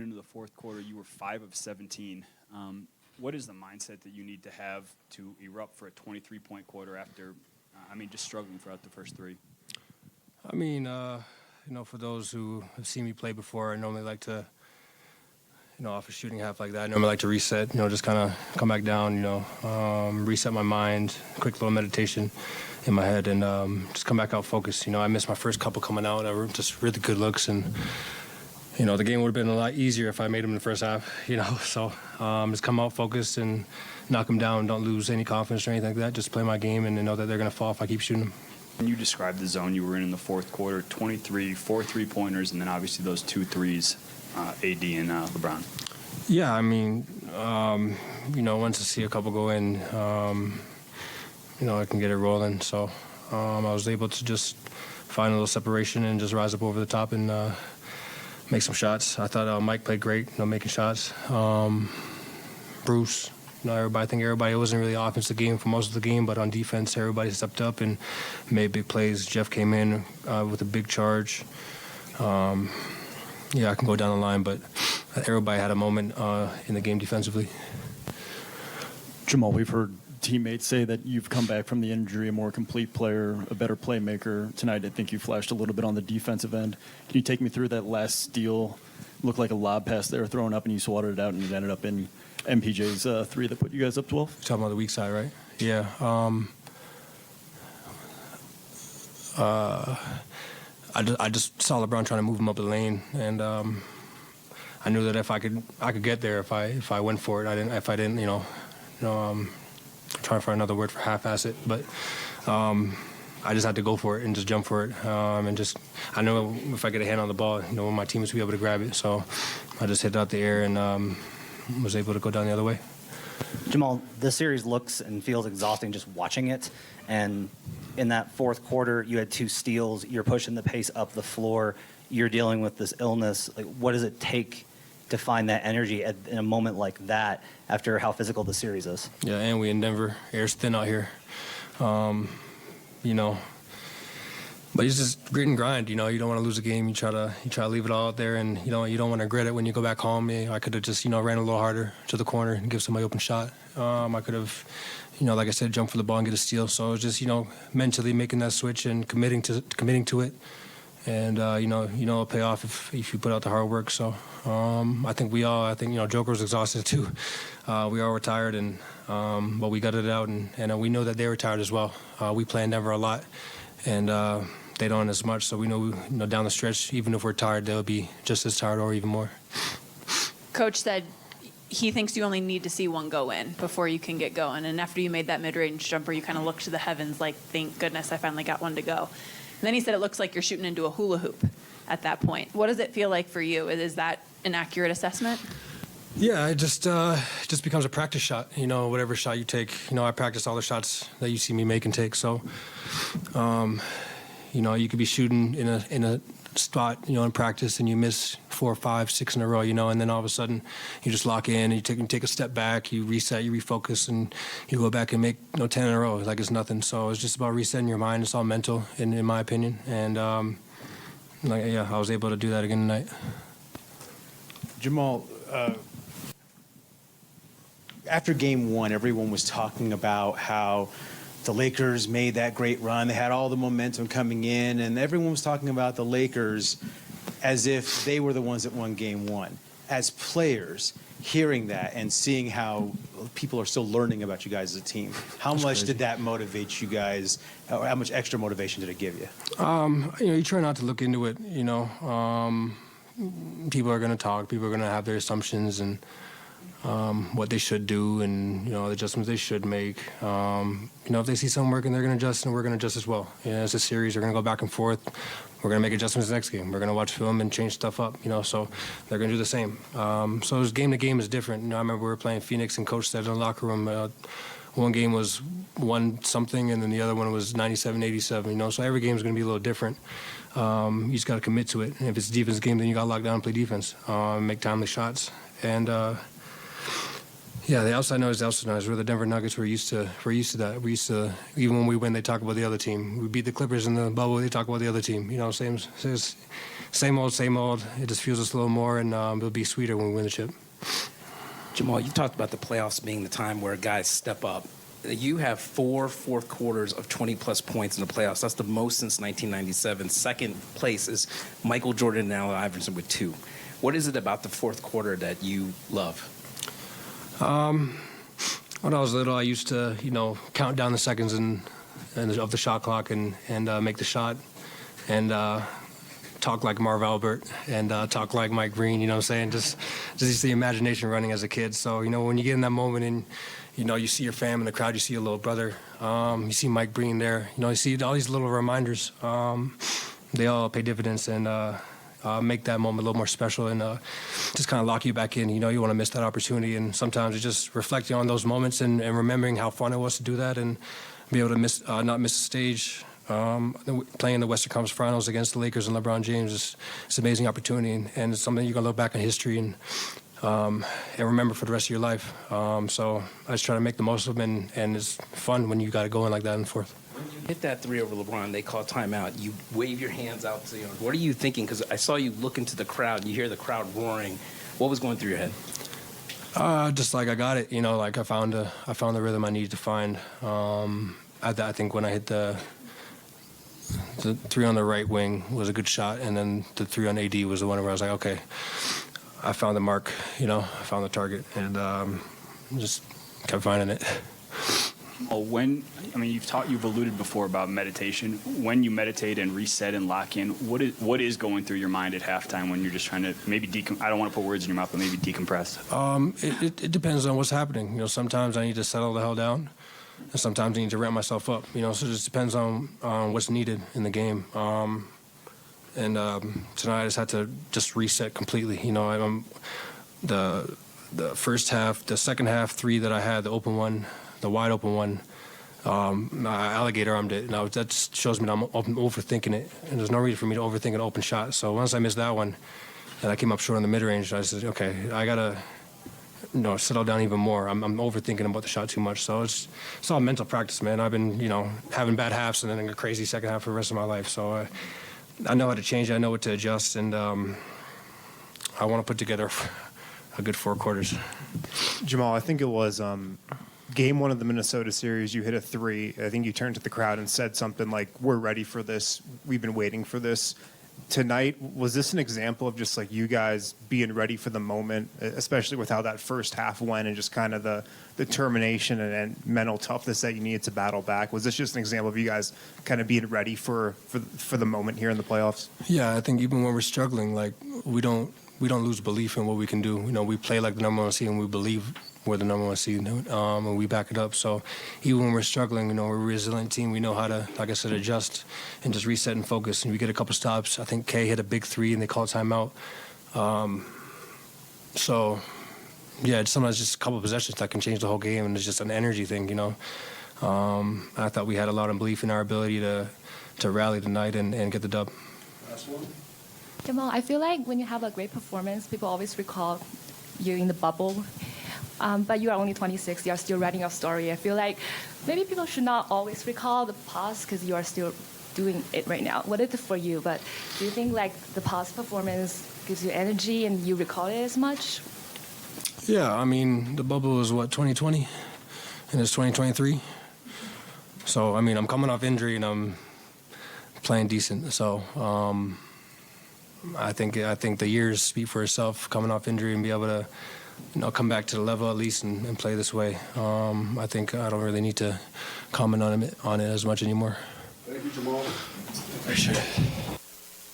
Into the fourth quarter, you were 5 of 17. What is the mindset that you need to have to erupt for a 23-point quarter after, just struggling throughout the first three? For those who have seen me play before, I normally like to, off a shooting half like that, I normally like to reset, just kind of come back down, reset my mind, quick little meditation in my head, and just come back out focused. I missed my first couple coming out. They were just really good looks, and the game would have been a lot easier if I made them in the first half, So just come out focused and knock them down. Don't lose any confidence or anything like that. Just play my game and know that they're going to fall if I keep shooting them. Can you describe the zone you were in the fourth quarter? 23, 4 3-pointers, and then obviously those 2 threes, AD and LeBron. Yeah, once I see a couple go in, I can get it rolling. So I was able to just find a little separation and just rise up over the top and make some shots. I thought Mike played great, making shots. Bruce, I think everybody, it wasn't really an offensive game for most of the game, but on defense, everybody stepped up and made big plays. Jeff came in with a big charge. I can go down the line, but everybody had a moment in the game defensively. Jamal, we've heard teammates say that you've come back from the injury a more complete player, a better playmaker. Tonight, I think you flashed a little bit on the defensive end. Can you take me through that last steal? Looked like a lob pass there thrown up, and you swatted it out, and it ended up in MPJ's 3 that put you guys up 12? You're talking about the weak side, right? Yeah. I just saw LeBron trying to move him up the lane, and I knew that if I could get there if I went for it. I didn't, trying to find another word for half-ass it, but I just had to go for it and just jump for it. I know if I get a hand on the ball, my teammates will be able to grab it. So I just hit it out the air and was able to go down the other way. Jamal, this series looks and feels exhausting just watching it. And in that fourth quarter, you had 2 steals. You're pushing the pace up the floor. You're dealing with this illness. What does it take to find that energy in a moment like that after how physical the series is? Yeah, and we in Denver. Air's thin out here. But it's just grit and grind. You don't want to lose a game. You try to leave it all out there, and you don't want to regret it when you go back home. I could have just ran a little harder to the corner and give somebody open shot. I could have, like I said, jump for the ball and get a steal. So it was just mentally making that switch and committing to it. And it'll pay off if you put out the hard work. So I think Joker was exhausted too. We all were tired, but we gutted it out, and we know that they were tired as well. We play in Denver a lot, and they don't as much. So we know down the stretch, even if we're tired, they'll be just as tired or even more. Coach said he thinks you only need to see one go in before you can get going. And after you made that mid-range jumper, you kind of looked to the heavens like, thank goodness I finally got one to go. And then he said it looks like you're shooting into a hula hoop at that point. What does it feel like for you? Is that an accurate assessment? Yeah, it just becomes a practice shot. Whatever shot you take. I practice all the shots that you see me make and take. So, you could be shooting in a spot, in practice, and you miss 4, 5, 6 in a row, and then all of a sudden you just lock in, and you take a step back, you reset, you refocus, and you go back and make 10 in a row like it's nothing. So it's just about resetting your mind. It's all mental, in my opinion, and I was able to do that again tonight. Jamal, after game 1, everyone was talking about how the Lakers made that great run. They had all the momentum coming in, and everyone was talking about the Lakers as if they were the ones that won game 1. As players, hearing that and seeing how people are still learning about you guys as a team, how much did that motivate you guys? How much extra motivation did it give you? You try not to look into it. People are going to talk. People are going to have their assumptions and what they should do and, the adjustments they should make. If they see something working, they're going to adjust, and we're going to adjust as well. It's a series. We're going to go back and forth. We're going to make adjustments the next game. We're going to watch film and change stuff up, so they're going to do the same. So game to game is different. I remember we were playing Phoenix, and Coach said in the locker room, one game was 1-something, and then the other one was 97-87, so every game is going to be a little different. You just got to commit to it. And if it's a defense game, then you got to lock down and play defense, make timely shots. And Yeah, the outside noise, the outside noise. We're the Denver Nuggets. We're used to that. We used to, even when we win, they talk about the other team. We beat the Clippers in the bubble. They talk about the other team. You know, same old, same old. It just fuels us a little more, and it'll be sweeter when we win the chip. Jamal, you talked about the playoffs being the time where guys step up. You have 4 fourth quarters of 20-plus points in the playoffs. That's the most since 1997. Second place is Michael Jordan and Allen Iverson with 2. What is it about the fourth quarter that you love? When I was little, I used to, count down the seconds of the shot clock and make the shot and talk like Marv Albert and talk like Mike Green, you know what I'm saying? Just the imagination running as a kid. So, when you get in that moment and, you see your fam in the crowd, you see your little brother, you see Mike Green there, you see all these little reminders. They all pay dividends and make that moment a little more special and just kind of lock you back in. You want to miss that opportunity, and sometimes it's just reflecting on those moments and remembering how fun it was to do that and be able to not miss a stage. Playing the Western Conference Finals against the Lakers and LeBron James is it's an amazing opportunity, and it's something you can look back in history and remember for the rest of your life. So I just try to make the most of them, and it's fun when you got it going like that in the fourth. When you hit that 3 over LeBron, they call timeout. You wave your hands out to what are you thinking? Because I saw you look into the crowd and you hear the crowd roaring. What was going through your head? Just like I got it, like I found the rhythm I needed to find. I think when I hit the 3 on the right wing was a good shot, and then the 3 on AD was the one where I was like, okay, I found the mark, I found the target, and just kept finding it. Well, you've alluded before about meditation. When you meditate and reset and lock in, what is going through your mind at halftime when you're just trying to maybe I don't want to put words in your mouth, but maybe decompress? It depends on what's happening. Sometimes I need to settle the hell down, and sometimes I need to ramp myself up. So it just depends on what's needed in the game. And tonight I just had to just reset completely. The first half, the second half 3 that I had, the open one, the wide open one, I alligator armed it. Now that just shows me that I'm overthinking it, and there's no reason for me to overthink an open shot. So once I missed that one, and I came up short on the mid range, I said, okay, I gotta, settle down even more. I'm overthinking about the shot too much. So it's all mental practice, man. I've been, having bad halves and then a crazy second half for the rest of my life. So I know how to change it. I know what to adjust, and I want to put together a good 4 quarters. Jamal, I think it was Game 1 of the Minnesota series. You hit a 3. I think you turned to the crowd and said something like, "We're ready for this. We've been waiting for this." Tonight, was this an example of just like you guys being ready for the moment, especially with how that first half went and just kind of the determination and mental toughness that you needed to battle back? Was this just an example of you guys kind of being ready for the moment here in the playoffs? Yeah, I think even when we're struggling, like we don't lose belief in what we can do. We play like the number 1 seed, and we believe we're the number 1 seed, and we back it up. So even when we're struggling, we're a resilient team. We know how to, like I said, adjust and just reset and focus. And we get a couple stops. I think Kay hit a big 3, and they called timeout. So, yeah, sometimes just a couple of possessions that can change the whole game, and it's just an energy thing, I thought we had a lot of belief in our ability to rally tonight and get the dub. Last one. Jamal, I feel like when you have a great performance, people always recall you in the bubble. But you are only 26. You are still writing your story. I feel like maybe people should not always recall the past because you are still doing it right now. What is it for you? But do you think like the past performance gives you energy and you recall it as much? Yeah, the bubble was 2020, and it's 2023. So I'm coming off injury and I'm playing decent. So I think the years speak for itself. Coming off injury and be able to come back to the level at least and play this way. I think I don't really need to comment on it as much anymore. Thank you, Jamal. Appreciate it.